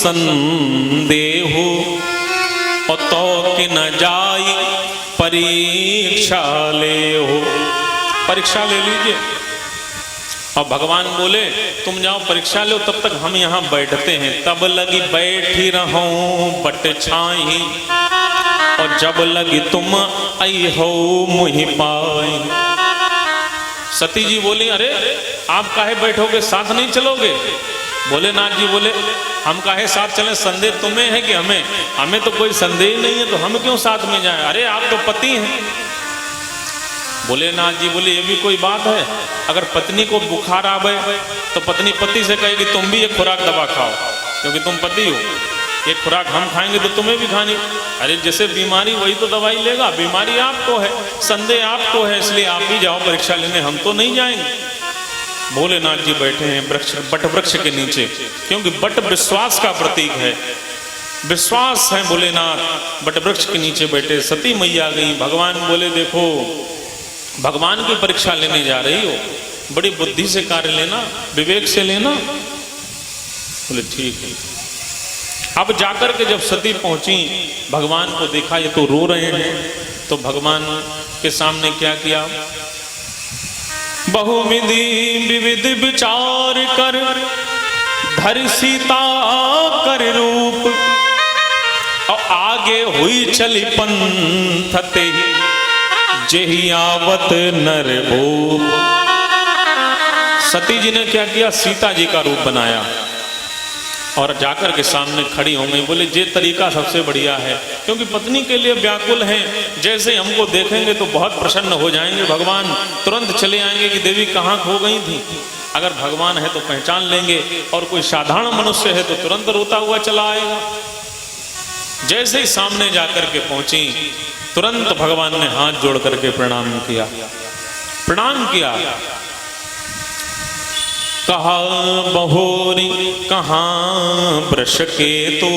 संदेह और तो कि न जाई परीक्षा ले हो, परीक्षा ले लीजिए। और भगवान बोले तुम जाओ परीक्षा लो, तब तक हम यहाँ बैठते हैं। तब लगी बैठी रहूं बट छाई, और जब लगी तुम आई हो मुहि पाई। सती जी बोली अरे आप काहे बैठोगे, साथ नहीं चलोगे? भोलेनाथ जी बोले हम काहे साथ चलें, संदेह तुम्हें है कि हमें? हमें तो कोई संदेह नहीं है, तो हम क्यों साथ में जाएं? अरे आप तो पति हैं। भोलेनाथ जी बोले ये भी कोई बात है? अगर पत्नी को बुखार आवे तो पत्नी पति से कहेगी तुम भी एक खुराक दवा खाओ, क्योंकि तुम पति हो। एक खुराक हम खाएंगे तो तुम्हें भी खानी। अरे जैसे बीमारी वही तो दवाई लेगा, बीमारी आपको है, संदेह आपको है, इसलिए आप भी जाओ परीक्षा लेने, हम तो नहीं जाएंगे। भोलेनाथ जी बैठे हैं बट वृक्ष के नीचे, क्योंकि बट विश्वास का प्रतीक है, विश्वास है भोलेनाथ। बट वृक्ष के नीचे बैठे, सती मैया गई। भगवान बोले देखो भगवान की परीक्षा लेने जा रही हो, बड़ी बुद्धि से कार्य लेना, विवेक से लेना। बोले ठीक है। अब जाकर के जब सती पहुंची, भगवान को देखा ये तो रो रहे हैं, तो भगवान के सामने क्या किया? बहुविधि विविध विचार कर धर सीता कर रूप, और आगे हुई चली पंथते जेहि आवत नर भूप। सती जी ने क्या किया? सीता जी का रूप बनाया और जाकर के सामने खड़ी हो गई। बोले ये तरीका सबसे बढ़िया है, क्योंकि पत्नी के लिए व्याकुल हैं। जैसे हमको देखेंगे तो बहुत प्रसन्न हो जाएंगे, भगवान तुरंत चले आएंगे कि देवी कहाँ खो गई थी। अगर भगवान है तो पहचान लेंगे, और कोई साधारण मनुष्य है तो तुरंत रोता हुआ चला आएगा। जैसे ही सामने जाकर के पहुंची, तुरंत भगवान ने हाथ जोड़ करके प्रणाम किया, प्रणाम किया। कहा बहोरी कहाँ वृष के तो,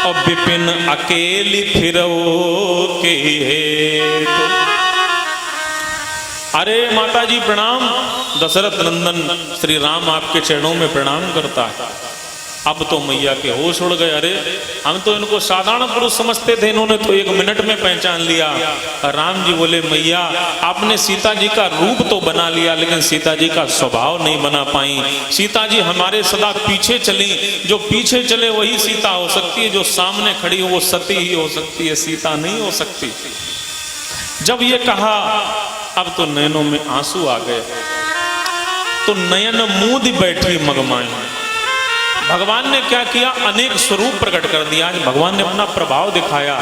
और विपिन अकेली फिरो के हेतु। अरे माता जी प्रणाम, दशरथ नंदन श्री राम आपके चरणों में प्रणाम करता है। अब तो मैया के होश उड़ गए। अरे हम तो इनको साधारण पुरुष समझते थे, इन्होंने तो 1 मिनट में पहचान लिया। राम जी बोले मैया आपने सीता जी का रूप तो बना लिया, लेकिन सीता जी का स्वभाव नहीं बना पाई। सीता जी हमारे सदा पीछे चली, जो पीछे चले वही सीता हो सकती है, जो सामने खड़ी हो वो सती ही हो सकती है, सीता नहीं हो सकती। जब ये कहा, अब तो नयनों में आंसू आ गए, तो नयन मूंद बैठी मगमाई। भगवान ने क्या किया? अनेक स्वरूप प्रकट कर दिया। आज भगवान ने अपना प्रभाव दिखाया।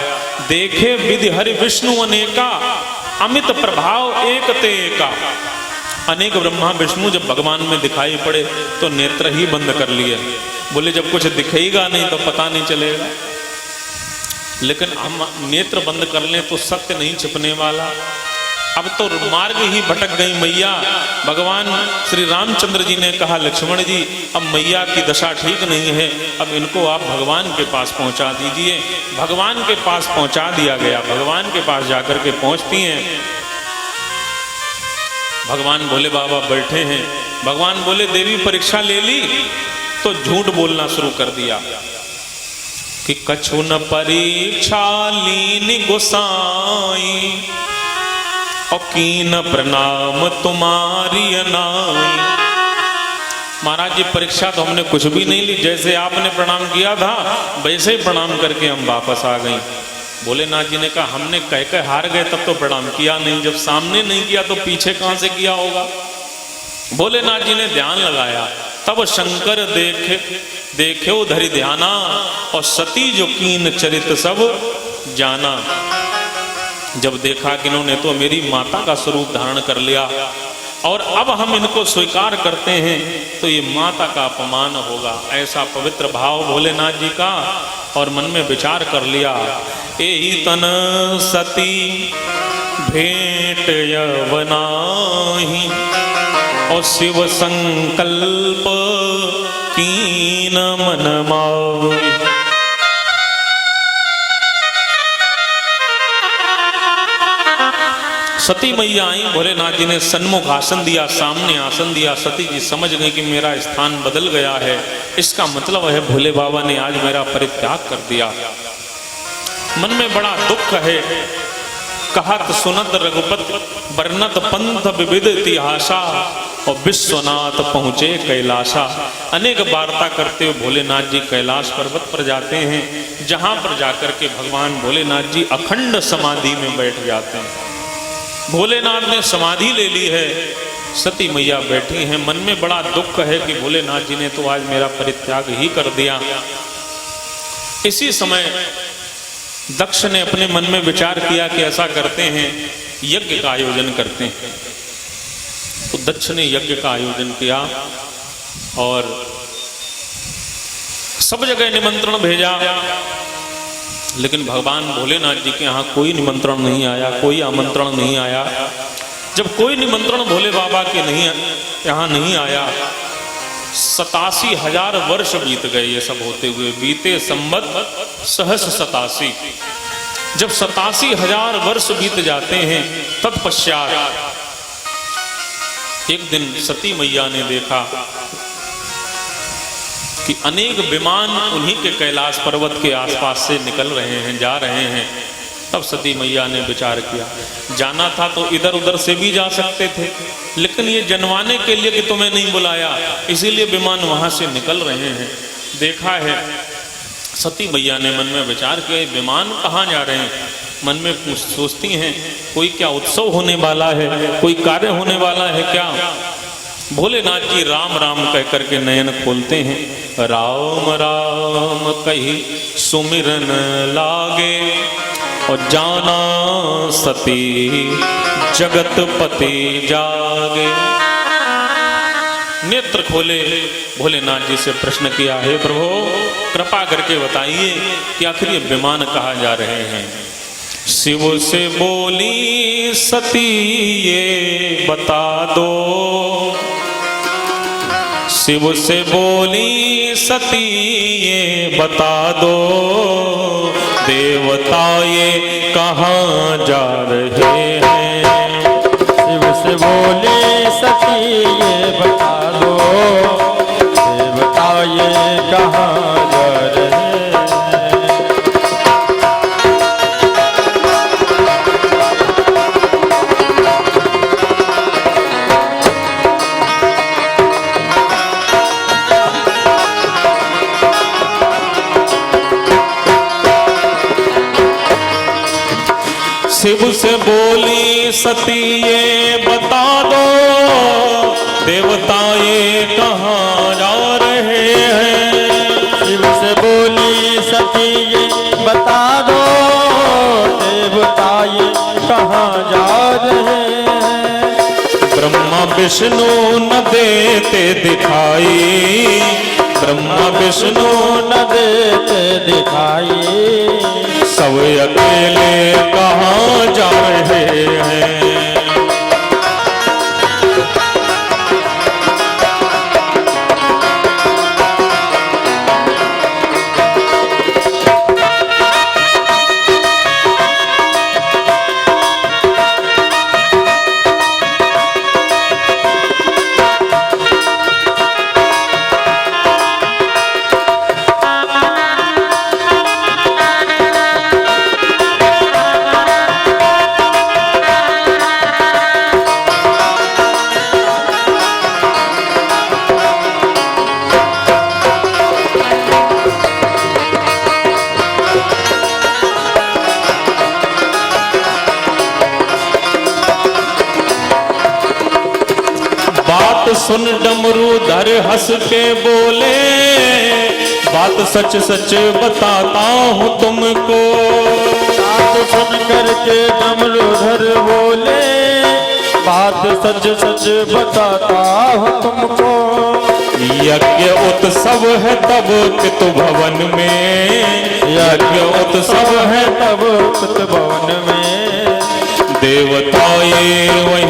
देखे विधि हरि विष्णु अनेका, अमित प्रभाव एक ते एका। अनेक ब्रह्मा विष्णु जब भगवान में दिखाई पड़े तो नेत्र ही बंद कर लिए। बोले जब कुछ दिखेगा नहीं तो पता नहीं चलेगा, लेकिन हम नेत्र बंद कर लें तो सत्य नहीं छिपने वाला। अब तो मार्ग ही भटक गई मैया। भगवान श्री रामचंद्र जी ने कहा लक्ष्मण जी अब मैया की दशा ठीक नहीं है, अब इनको आप भगवान के पास पहुंचा दीजिए। भगवान के पास पहुंचा दिया गया। भगवान के पास जाकर के पहुंचती हैं। भगवान भोले बाबा बैठे हैं। भगवान बोले देवी परीक्षा ले ली? तो झूठ बोलना शुरू कर दिया कि कछु न परीक्षा लीन गोसाई, और कीन प्रणाम तुम्हारी अनाई। महाराज जी परीक्षा तो हमने कुछ भी नहीं ली, जैसे आपने प्रणाम किया था वैसे ही प्रणाम करके हम वापस आ गए। भोलेनाथ जी ने कहा हमने कह कर हार गए तब तो प्रणाम किया नहीं, जब सामने नहीं किया तो पीछे कहां से किया होगा। भोलेनाथ जी ने ध्यान लगाया, तब शंकर देखे धरि ध्याना, और सती जो कीन चरित सब जाना। जब देखा कि इन्होंने तो मेरी माता का स्वरूप धारण कर लिया और अब हम इनको स्वीकार करते हैं तो ये माता का अपमान होगा, ऐसा पवित्र भाव भोलेनाथ जी का। और मन में विचार कर लिया, एही तन सती भेंट यवनाहि, और शिव संकल्प कीन मन माहि। सती मैया आई, भोलेनाथ जी ने सन्मुख आसन दिया, सामने आसन दिया। सती जी समझ गई कि मेरा स्थान बदल गया है। इसका मतलब है भोले बाबा ने आज मेरा परित्याग कर दिया। मन में बड़ा दुख है। कहत सुनत रघुपत वर्णत पंथ विविध इतिहासा और विश्वनाथ पहुंचे कैलाशा। अनेक वार्ता करते हुए भोलेनाथ जी कैलाश पर्वत पर जाते हैं, जहां पर जाकर के भगवान भोलेनाथ जी अखंड समाधि में बैठ जाते हैं। भोलेनाथ ने समाधि ले ली है, सती मैया बैठी हैं। मन में बड़ा दुख है कि भोलेनाथ जी ने तो आज मेरा परित्याग ही कर दिया। इसी समय दक्ष ने अपने मन में विचार किया कि ऐसा करते हैं, यज्ञ का आयोजन करते हैं। तो दक्ष ने यज्ञ का आयोजन किया और सब जगह निमंत्रण भेजा, लेकिन भगवान भोलेनाथ जी के यहाँ कोई निमंत्रण नहीं आया, कोई आमंत्रण नहीं आया। जब कोई निमंत्रण भोले बाबा के यहाँ नहीं आया, 87,000 वर्ष बीत गए। ये सब होते हुए बीते संवत सहस 87। जब 87,000 वर्ष बीत जाते हैं, तत्पश्चात एक दिन सती मैया ने देखा कि अनेक विमान उन्हीं के कैलाश पर्वत के आसपास से निकल रहे हैं, जा रहे हैं। तब सती मैया ने विचार किया, जाना था तो इधर उधर से भी जा सकते थे, लेकिन ये जनवाने के लिए कि तुम्हें नहीं बुलाया, इसीलिए विमान वहां से निकल रहे हैं। देखा है, सती मैया ने मन में विचार किया, विमान कहाँ जा रहे हैं। मन में सोचती हैं, कोई क्या उत्सव होने वाला है, कोई कार्य होने वाला है क्या। भोलेनाथ जी राम राम कह करके नयन खोलते हैं। राम राम कही सुमिरन लागे और जाना सती जगतपति जागे। नेत्र खोले, भोलेनाथ जी से प्रश्न किया, हे प्रभु कृपा करके बताइए कि आखिर ये विमान कहाँ जा रहे हैं। शिव से बोली सती ये बता दो, शिव से बोली सती ये बता दो, देवता ये कहाँ जा रहे हैं। शिव से बोली सती ये बता दो, देवता ये कहाँ जा रहे हैं। शिव से बोली सती ये बता दो, देवता ये कहाँ जा रहे हैं। शिव से बोली सती ये बता दो, देवता ये कहाँ जा रहे हैं। ब्रह्मा विष्णु न देते दिखाई, ब्रह्मा विष्णु न देते दिखाई, सब अकेले कहाँ जा रहे हैं। सुन डमरूधर हंस के बोले, बात सच सच बताता हूँ तुमको। बात सुन करके डमरूधर बोले, बात सच सच बताता हूँ तुमको। यज्ञ उत्सव है तब पितु भवन में, यज्ञ उत्सव है तब पितु भवन में, देवता ये